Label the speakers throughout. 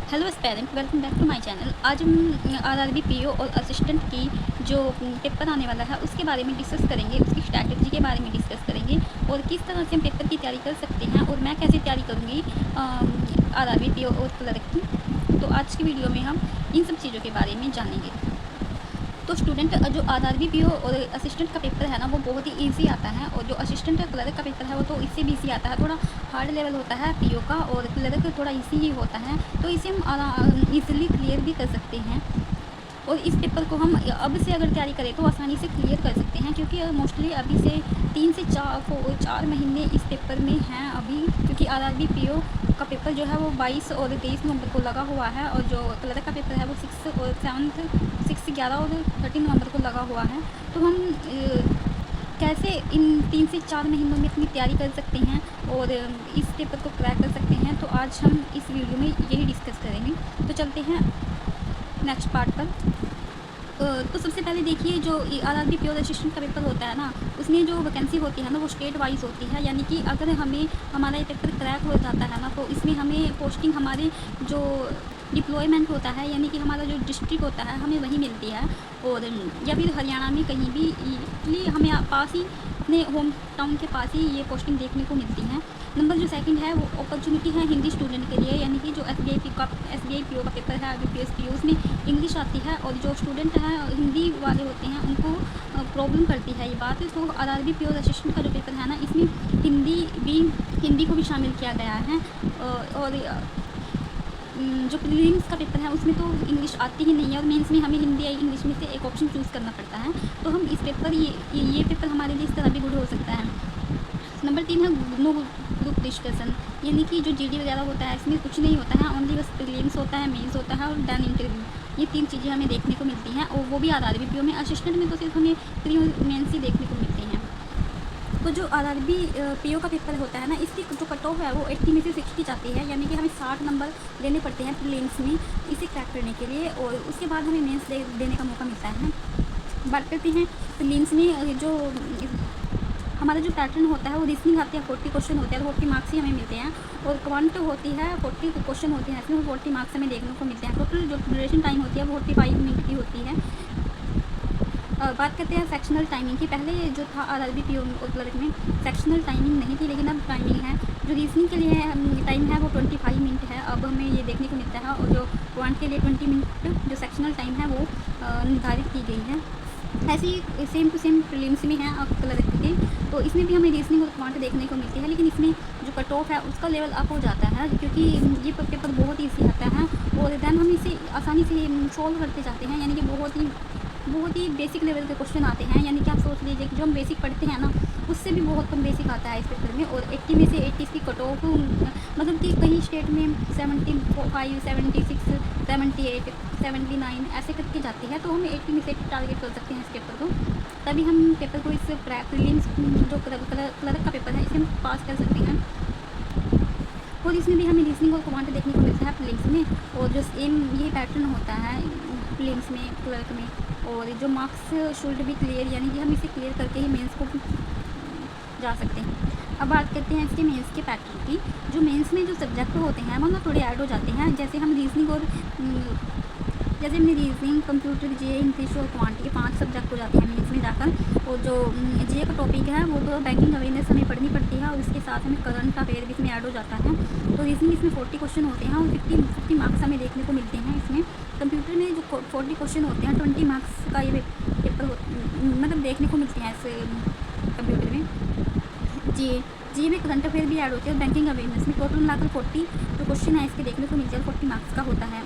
Speaker 1: Hello aspirant, welcome back to my channel. आज हम RRB PO और असिस्टेंट की जो पेपर आने वाला है उसके बारे में डिस्कस करेंगे, उसकी स्ट्रैटेजी के बारे में डिस्कस करेंगे और किस तरह से हम पेपर की तैयारी कर सकते हैं और मैं कैसे तैयारी करूँगी आरआरबी पीओ और क्लर्क की। तो आज की वीडियो में हम इन सब चीज़ों के बारे में जानेंगे। तो स्टूडेंट जो आरआरबी पीओ और असिस्टेंट का पेपर है ना, वो बहुत ही इजी आता है और जो असिस्टेंट और क्लर्क का पेपर है वो तो इससे भी इजी आता है। थोड़ा हार्ड लेवल होता है पीओ का और क्लर्क थोड़ा इजी ही होता है, तो इसे हम इजीली क्लियर भी कर सकते हैं। और इस पेपर को हम अब से अगर तैयारी करें तो आसानी से क्लियर कर सकते हैं, क्योंकि मोस्टली अभी से 3 से 4 महीने इस पेपर में हैं अभी, क्योंकि आरआरबी पीओ का पेपर जो है वो 22 और 23 नवंबर को लगा हुआ है और जो क्लर्क का पेपर है वो 6 और 7 11 और 13 नवंबर को लगा हुआ है। तो हम कैसे इन 3 से 4 महीनों में अपनी तैयारी कर सकते हैं और इस पेपर को क्रैक कर सकते हैं, तो आज हम इस वीडियो में यही डिस्कस करेंगे। तो चलते हैं नेक्स्ट पार्ट पर। तो सबसे पहले देखिए, जो आरआरबी पीओ असिस्टेंट का पेपर होता है ना, उसमें जो वैकेंसी होती है ना वो स्टेट वाइज होती है। यानी कि अगर हमें हमारा ये पेपर क्रैक हो जाता है ना, तो इसमें हमें पोस्टिंग हमारे जो डिप्लॉयमेंट होता है, यानी कि हमारा जो डिस्ट्रिक्ट होता है हमें वहीं मिलती है, और या फिर हरियाणा में कहीं भी, इसलिए हमें पास ही अपने होम टाउन के पास ही ये पोस्टिंग देखने को मिलती है। नंबर जो सेकंड है वो अपॉर्चुनिटी है हिंदी स्टूडेंट के लिए, यानी कि जो एसबीआई पीओ का पेपर है, यूपीएस पीओ, उसमें इंग्लिश आती है और जो स्टूडेंट हैं हिंदी वाले होते हैं उनको प्रॉब्लम करती है ये बात। तो आरआरबी पीओ असिस्टेंट का जो पेपर है ना, इसमें हिंदी को भी शामिल किया गया है। और जो प्रीलिम्स का पेपर है उसमें तो इंग्लिश आती ही नहीं है और मेंस में हमें हिंदी या इंग्लिश में से एक ऑप्शन चूज़ करना पड़ता है। तो हम इस पेपर ये पेपर हमारे लिए इस तरह भी गुड हो सकता है। नंबर 3 है नो ग्रुप डिस्कशन, यानी कि जो जीडी वगैरह होता है इसमें कुछ नहीं होता है, ओनली बस प्रीलिम्स होता है, मेंस होता है और डन इंटरव्यू। ये 3 चीज़ें हमें देखने को मिलती हैं और वो भी आरआरबी पीओ में। असिस्टेंट में तो सिर्फ हमें प्री और मेंस ही देखने को मिलते हैं। तो जो आरआरबी पीओ का पेपर होता है ना, इसकी जो कट ऑफ है वो 80 में से 60 जाती है, यानी कि हमें 60 नंबर लेने पड़ते हैं प्रीलिम्स में इसे क्रैक करने के लिए, और उसके बाद हमें मेंस देने का मौका मिलता है। बात करते हैं प्रीलिम्स में, जो हमारा जो पैटर्न होता है वो रीजनिंग आती है, 40 क्वेश्चन होते हैं, 40 मार्क्स ही हमें मिलते हैं, और क्वांट होती है 40 क्वेश्चन होते हैं, इसमें 40 मार्क्स हमें देखने को मिलते हैं। टोटल जो ड्यूरेशन टाइम होती है वो 45 मिनट की होती है। बात करते हैं सेक्शनल टाइमिंग की। पहले जो था आरआरबी पीओ और क्लर्क में सेक्शनल टाइमिंग नहीं थी, लेकिन अब टाइमिंग है। जो रीजनिंग के लिए टाइम है वो 25 मिनट है, अब हमें ये देखने को मिलता है, और जो क्वांट के लिए 20 मिनट जो सेक्शनल टाइम है वो निर्धारित की गई है। ऐसी सेम टू सेम प्रीलिम्स में है अब क्लर्क के, तो इसमें भी हमें रीजनिंग और क्वांट देखने को मिलती है, लेकिन इसमें जो कट ऑफ है उसका लेवल अप हो जाता है, क्योंकि ये पेपर बहुत ईजी आता है और दैन हम इसे आसानी से सॉल्व करते जाते हैं। यानी कि बहुत ही बेसिक लेवल के क्वेश्चन आते हैं, यानी कि आप सोच लीजिए कि जो हम बेसिक पढ़ते हैं ना उससे भी बहुत कम बेसिक आता है इस पेपर में। और 80 में से 80 की कट ऑफ, मतलब कि कहीं स्टेट में 75, 76, 78, 79 ऐसे करके जाती है, तो हम 80 में से 80 टारगेट कर सकते हैं इस पेपर को, तभी हम पेपर को इस प्रीलिम्स जो क्लर्क का पेपर है इसे हम पास कर सकते हैं। और इसमें भी हमें रीजनिंग और क्वांट देखने को मिलता है प्रीलिम्स में, और जो सेम ये पैटर्न होता है प्रीलिम्स में क्लर्क में। और जो मार्क्स शुड भी क्लियर, यानी कि हम इसे क्लियर करके ही मेंस को जा सकते हैं। अब बात करते हैं इसके मेंस के पैटर्न की। जो मेंस में जो सब्जेक्ट होते हैं वो ना थोड़े ऐड हो जाते हैं, जैसे हमने रीजनिंग, कंप्यूटर, जे, इंग्लिश और क्वांट, ये 5 सब्जेक्ट हो जाते हैं मेंस में जाकर। और जो जे का टॉपिक है वो तो बैंकिंग अवेयरनेस हमें पढ़नी पड़ती है, और इसके साथ हमें करंट अफेयर भी इसमें ऐड हो जाता है। तो रीजनिंग इसमें 40 क्वेश्चन होते हैं और 50 मार्क्स हमें देखने को मिलते हैं इसमें। कंप्यूटर में जो 40 क्वेश्चन होते हैं 20 मार्क्स का ये पेपर मतलब देखने को मिलते हैं इस कंप्यूटर में। जी में करंट अफेयर भी ऐड होते हैं, बैंकिंग अवेयरनेस में टोटल मिलाकर 40 जो क्वेश्चन है इसके देखने को मिलते हैं, 40 मार्क्स का होता है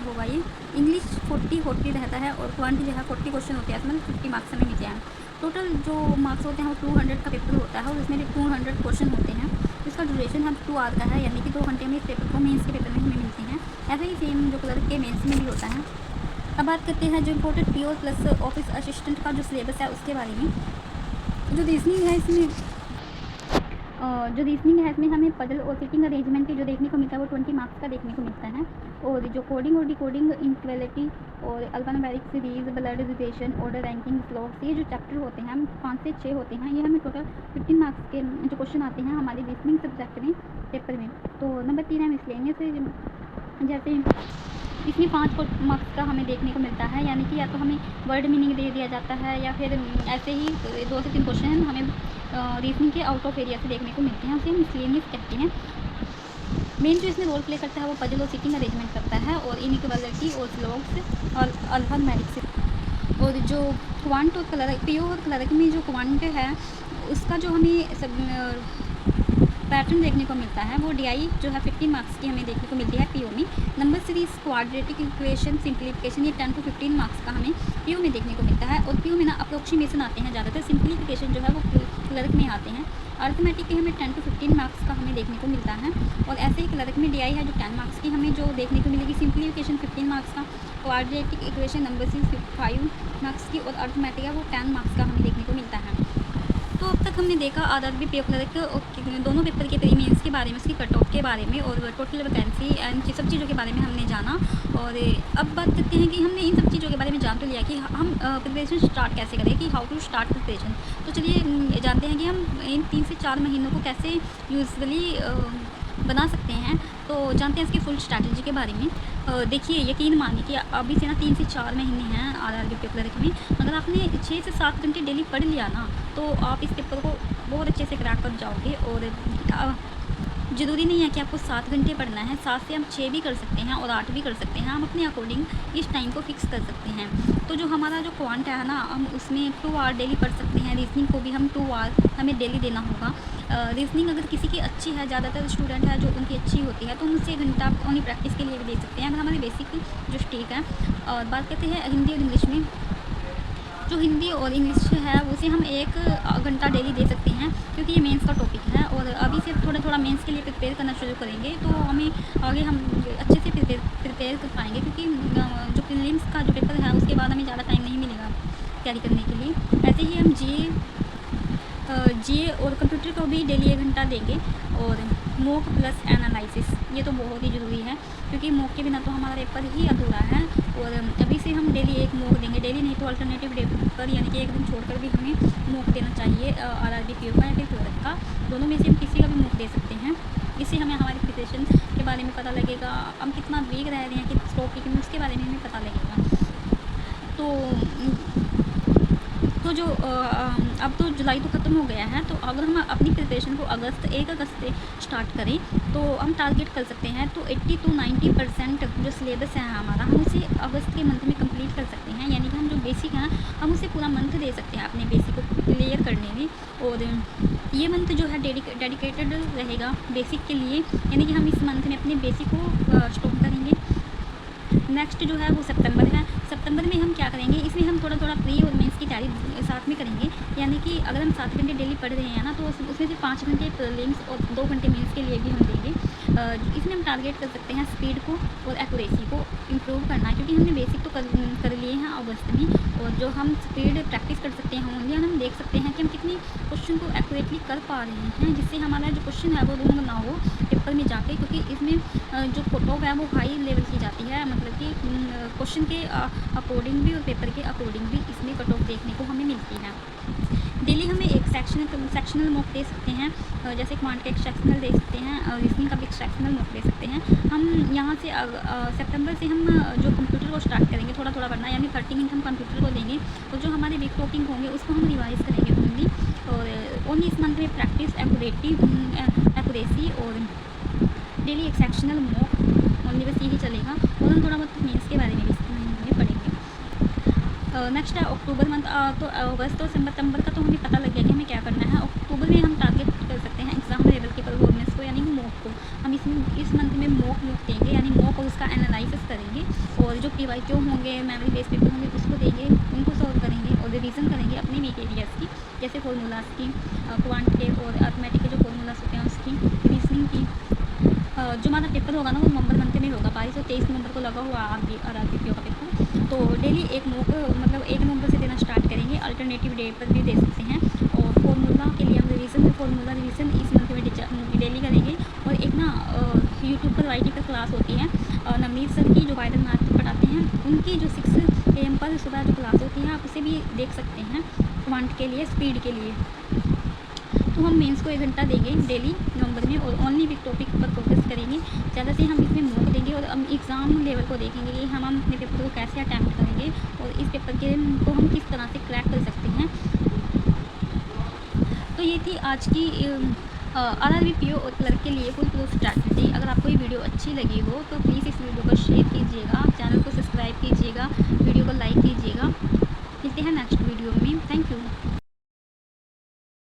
Speaker 1: होगा ये। इंग्लिश 40 रहता है और क्वांट जो है 40 क्वेश्चन होते हैं, मतलब 50 मार्क्स हमें मिलते हैं। टोटल जो मार्क्स होते हैं वो 200 का पेपर होता है और इसमें 200 क्वेश्चन होते हैं। इसका ड्यूरेशन है 2 आवर का है, यानी कि 2 घंटे में इस पेपर को मेंस के पेपर में हमें मिलते हैं। ऐसा ही सेम जो क्लर्क के मेंस में भी होता है। अब बात करते हैं जो important PO plus office assistant का जो सिलेबस है उसके बारे में। जो रीजनिंग है इसमें हमें पजल और सिटिंग अरेंजमेंट जो देखने को मिलता है वो 20 मार्क्स का देखने को मिलता है। और जो कोडिंग और डिकोडिंग, इनक्वालिटी और alphanumeric series, blood relation, order, ranking, slots, ये जो चैप्टर होते हैं 5 से 6 होते हैं, ये हमें टोटल 15 मार्क्स के जो क्वेश्चन आते हैं हमारे रीजनिंग सब्जेक्ट में पेपर में। तो नंबर 3 है मिसलेनियस जैसे इसमें 5 मार्क्स का हमें देखने को मिलता है, यानी कि या तो हमें वर्ड मीनिंग दे दिया जाता है या फिर ऐसे ही 2 से 3 क्वेश्चन हमें रीजनिंग के आउट ऑफ एरिया से देखने को मिलते हैं, उसे हम मिसलेनियस कहते हैं। मेन जो इसमें रोल प्ले करता है वो पजल और सीटिंग अरेंजमेंट करता है, और इनइक्वालिटी और स्लोग्स और अल्फामेटिक्स। और जो क्वांट और कलर पीओ और क्लर्क में जो क्वांट है उसका जो हमें सब पैटर्न देखने को मिलता है वो डीआई जो है 15 मार्क्स की हमें देखने को मिलती है पीओ में। Number series quadratic equation simplification ये 10 to 15 मार्क्स का हमें पीओ में देखने को मिलता है। और पीओ में ना अप्रोक्सीमेशन आते हैं ज़्यादातर, सिंप्लीफिकेशन जो है वो क्लर्क में आते हैं। अर्थमेटिक के हमें 10 to 15 मार्क्स का हमें देखने को मिलता है, और ऐसे ही क्लर्क में डीआई है जो 10 मार्क्स की हमें जो देखने को मिलेगी, सिंप्लीफिकेशन 15 मार्क्स का, quadratic equation number series 5 marks की, और अर्थमेटिक है वो 10 मार्क्स का हमें देखने को मिलता है। तो अब तक हमने देखा आरआरबी पीओ क्लर्क दोनों पेपर के प्री मेंस के बारे में, उसकी कट ऑफ के बारे में और टोटल वैकेंसी एंड सब चीज़ों के बारे में हमने जाना। और अब बात करते हैं कि हमने इन सब चीज़ों के बारे में जान तो लिया कि हम प्रिपरेशन स्टार्ट कैसे करें, कि हाउ टू स्टार्ट प्रिपरेशन। तो चलिए जानते हैं कि हम इन 3 से 4 महीनों को कैसे यूजुअली बना सकते हैं। तो जानते हैं इसकी फुल स्ट्रैटेजी के बारे में। देखिए यकीन मानिए कि अभी से ना 3 से 4 महीने हैं आरआरबी पीओ क्लर्क में। अगर आपने 6 से 7 घंटे डेली पढ़ लिया ना तो आप इस पेपर को बहुत अच्छे से क्रैक कर जाओगे। और ज़रूरी नहीं है कि आपको 7 घंटे पढ़ना है, 7 से हम 6 भी कर सकते हैं और 8 भी कर सकते हैं। हम अपने अकॉर्डिंग इस टाइम को फिक्स कर सकते हैं। तो जो हमारा जो क्वांट है ना, हम उसमें 2 आवर डेली पढ़ सकते हैं। रीजनिंग को भी हम 2 आवर हमें डेली देना होगा। रीजनिंग अगर किसी की अच्छी है, ज़्यादातर स्टूडेंट है जो उनकी अच्छी होती है, तो हम उससे 1 घंटा ओनली प्रैक्टिस के लिए भी दे सकते हैं अगर हमारी बेसिक जो स्टेक है। और बात करते हैं हिंदी और इंग्लिश में। जो हिंदी और इंग्लिश है उसे हम 1 घंटा डेली दे सकते हैं, क्योंकि ये मेंस का टॉपिक है। और अभी से थोड़ा मेंस के लिए प्रिपेयर करना शुरू करेंगे तो हमें आगे हम अच्छे से प्रिपेयर कर पाएंगे, क्योंकि जो प्रीलिम्स का जो पेपर है उसके बाद हमें ज़्यादा टाइम नहीं मिलेगा तैयारी करने के लिए। ऐसे ही हम जीए और कंप्यूटर को भी डेली 1 घंटा देंगे। और मॉक प्लस एनालिसिस ये तो बहुत ही ज़रूरी है, क्योंकि मॉक के बिना तो हमारा पेपर ही अधूरा है। और अभी से हम डेली 1 मॉक देंगे, डेली नहीं तो अल्टरनेटिव डे पर, यानी कि 1 दिन छोड़कर भी हमें मॉक देना चाहिए आरआरबी पीओ का या फिर क्लर्क का। दोनों में से हम किसी का भी मॉक दे सकते हैं। इससे हमें हमारी प्रिपरेशन के बारे में पता लगेगा, हम कितना वीक रह रहे हैं किस टॉपिक में, उसके बारे में हमें पता लगेगा। तो जो अब तो जुलाई तो ख़त्म हो गया है, तो अगर हम अपनी प्रिपरेशन को 1 अगस्त से स्टार्ट करें तो हम टारगेट कर सकते हैं। तो 80 to 90% जो सिलेबस है हमारा, हम उसे अगस्त के मंथ में कंप्लीट कर सकते हैं। यानी कि हम जो बेसिक हैं हम उसे पूरा मंथ दे सकते हैं अपने बेसिक को क्लियर करने में। और ये मंथ जो है डेडिकेटेड रहेगा बेसिक के लिए, यानी कि हम इस मंथ में अपने बेसिक को स्टॉप करेंगे। नेक्स्ट जो है वो सितंबर है। सितंबर में हम क्या करेंगे, इसमें हम थोड़ा प्री और मेंस की तैयारी साथ में करेंगे। यानी कि अगर हम 7 घंटे डेली पढ़ रहे हैं ना, तो उसमें से 5 घंटे प्रीलिम्स और 2 घंटे मेंस के लिए भी हम देंगे। इसमें हम टारगेट कर सकते हैं स्पीड को और एक्यूरेसी को इम्प्रूव करना, क्योंकि हमने बेसिक तो कर लिए हैं अगस्त में। और जो हम स्पीड प्रैक्टिस कर सकते हैं ओनली, हम देख सकते हैं कि हम कितनी क्वेश्चन को एक्यूरेटली कर पा रहे हैं, जिससे हमारा जो क्वेश्चन है वो रॉन्ग ना हो पेपर में जाके। क्योंकि इसमें जो कट ऑफ है वो हाई लेवल की जाती है, मतलब कि क्वेश्चन के अकॉर्डिंग भी और पेपर के अकॉर्डिंग भी इसमें कट ऑफ देखने को हमें मिलती है। डेली हमें एक सेक्शनल मॉक दे सकते हैं, जैसे क्वांट का एक सेक्शनल दे सकते हैं, रीजनिंग का भी एक सेक्शनल मॉक दे सकते हैं। हम यहाँ से सितंबर से हम जो कंप्यूटर को स्टार्ट करेंगे थोड़ा पढ़ना, यानी 30 मिनट हम कंप्यूटर को देंगे। और जो हमारे वीक टॉपिक होंगे उसको हम रिवाइज़ करेंगे ओनली। और ओनली इस मंथ में प्रैक्टिस एक्यूरेसी और डेली एक सेक्शनल मॉक ओनली, बस यही चलेगा। और हम थोड़ा बहुत मेंस के बारे में भी पढ़ेंगे। नेक्स्ट है अक्टूबर मंथ। तो अगस्त और सितंबर का तो हमें पता लग गया कि हमें क्या करना है। अक्टूबर में हम टारगेट कर सकते हैं एग्जाम लेवल के परफॉर्मेंस को, यानी कि मॉक को। हम इस मंथ में मॉक देंगे, यानी मॉक और उसका एनालिसिस करेंगे। और जो PYQ होंगे, मेमोरी बेस्ड पेपर होंगे, उसको देंगे, उनको सॉल्व करेंगे और रिवीजन करेंगे अपने वीक एरियाज़ की, जैसे फार्मूलाज की, क्वांट के और अर्थमेटिक के जो फार्मूलाज होते हैं उसकी, रीजनिंग की। जो हमारा पेपर होगा ना वो नवंबर मंथ में होगा, 22 और 23 नवंबर को लगा हुआ आरआरबी पीओ का पेपर। तो डेली 1 मॉक, मतलब 1 नवंबर से देना स्टार्ट करेंगे। अल्टरनेटिव डे पर भी दे सकते हैं। और फार्मूला के लिए हम फार्मूला रिवीजन इस मंथ में डेली करेंगे। और एक ना यूट्यूब पर YT पर क्लास होती है नवनीत सर की, जो वायरल मैथ पढ़ाते हैं, उनकी जो 6 AM पर सुबह जो क्लास होती है आप उसे भी देख सकते हैं क्वांट के लिए, स्पीड के लिए। तो हम मेंस को 1 घंटा देंगे डेली नवंबर में और ओनली विक टॉपिक पर फोकस करेंगे। ज़्यादा से हम इसमें मॉक देंगे और हम एग्ज़ाम लेवल को देखेंगे कि हम अपने पेपर को कैसे अटैम्प्ट करेंगे और इस पेपर के को हम किस तरह से क्रैक कर सकते हैं। तो ये थी आज की आरआरबी पीओ और क्लर्क के लिए फुल प्रूफ स्ट्रैटेजी। अगर आपको ये वीडियो अच्छी लगी हो तो प्लीज़ इस वीडियो को शेयर कीजिएगा, चैनल को सब्सक्राइब कीजिएगा, वीडियो को लाइक कीजिएगा। मिलते हैं नेक्स्ट वीडियो में। Thank you.